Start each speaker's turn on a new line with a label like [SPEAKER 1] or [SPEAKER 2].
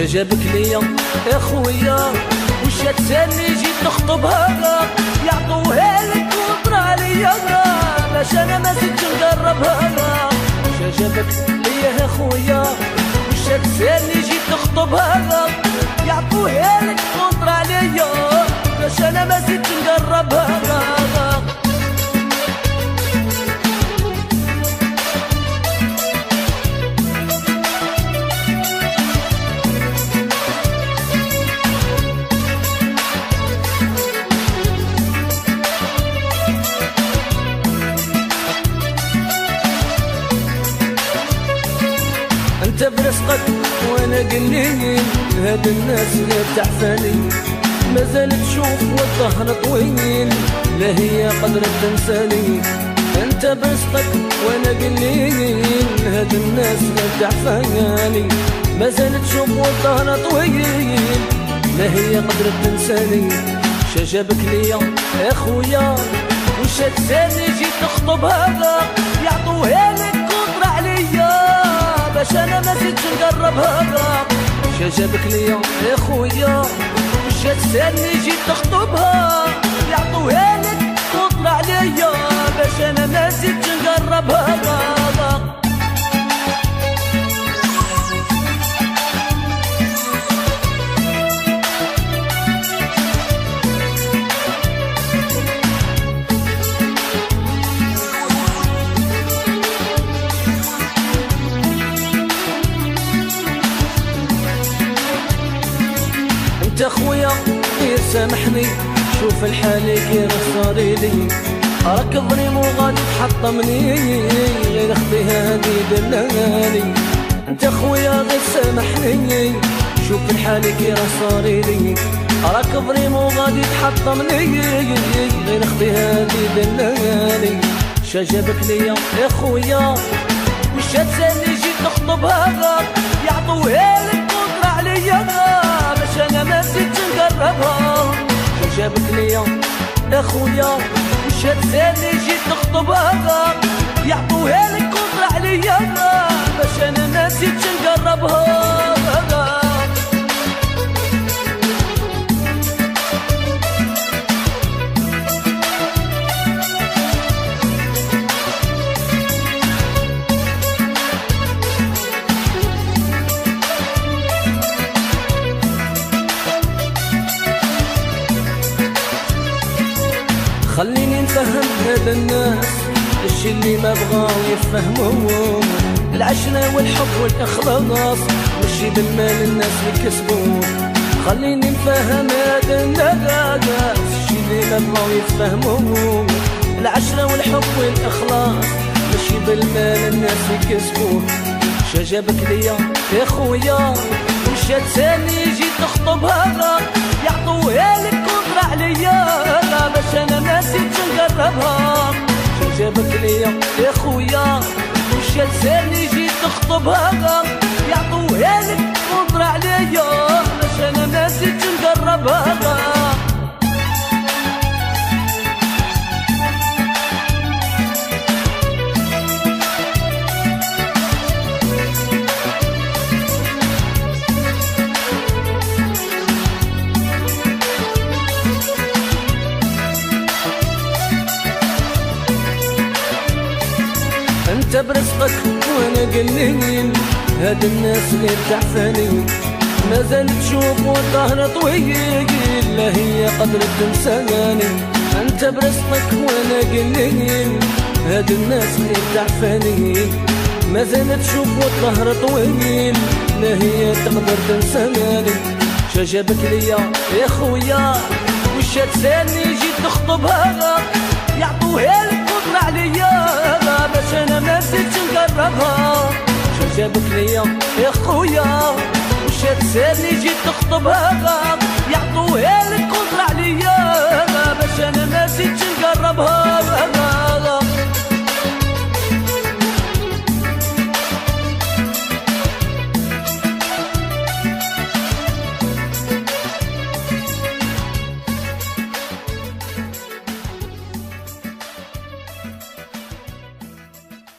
[SPEAKER 1] جابك ليا يا خويا، وش تسالني جيت نخطبها، يعطوها لك وطرى عليا باش انا ما زدت نقربها. وش جابك ليا يا خويا، وش تسالني جيت نخطبها، يعطوها لك وطرى عليا باش انا ما زدت نقربها. انت برزقك وانا قليل، هاد الناس غير تعفاني، مازال تشوف والظهر طويل، لا هي قدرت تنساني. انت برزقك وانا قليل، هاد الناس غير تعفاني، مازال تشوف والظهر طويل، لا هي قدرت تنساني. جابك ليا يا خويا، وش تسالني جيت نخطبها، يعطوها لك وطرى عليا باش انا ما زدتش نقربها. وش جابك ليا يا خويا، وش تسالني جيت نخطبها، يعطوها لك وطلع عليا باش انا ما زدتش نقربها. انت خويا غير سامحني، شوف الحال كيف صاريلي، راك ظلم وغادي تحطمني، غير خذيها هادي دلالي. انت خويا غير سامحني، شوف الحال كيف صاريلي، راك ظلم وغادي تحطمني، غير خذيها هادي دلالي. جابك ليا يا خويا، وش تسالني جيت نخطبها، يعطوها لك وطرى عليا باش انا ما زدتش نقربها. جابك ليا يا خويا، وش تسالني جيت نخطبها، يعطوها لك وطرى عليا باش انا ما زدتش نقربها. خليني نفهم هذا الناس الشي اللي ما بغاو يفهموه، العشرة والحب والإخلاص ماشي بالمال الناس يكسبوه. خليني نفهم هذا الناس الشي اللي ما بغاو يفهموه، العشرة والحب والإخلاص ماشي بالمال الناس يكسبوه. جابك ليا يا خويا، وش تسالني جيت نخطبها، يعطوها لك وطرى عليا باش انا ما زدتش نقربها. جابك ليا يا خويا، وش تسالني جيت نخطبها، يعطوها لك وطرى عليا باش انا ما زدتش نقربها. انت برزقك وانا قليل، هاد الناس غير تعفاني، مازال تشوف والظهر طويل، لا هي قدرت تنساني. انت برزقك وانا قليل، هاد الناس غير تعفاني، مازال تشوف والظهر طويل، لا هي تقدر تنساني. جابك ليا يا خويا، وش تسالني جيت نخطبها، يعطوها لك وطرى عليا باش انا ما زدتش نقربها. جابك ليا يا خويا، وش تسالني جيت نخطبها، يعطوها لك وطرى عليا باش انا ما زدتش نقربها.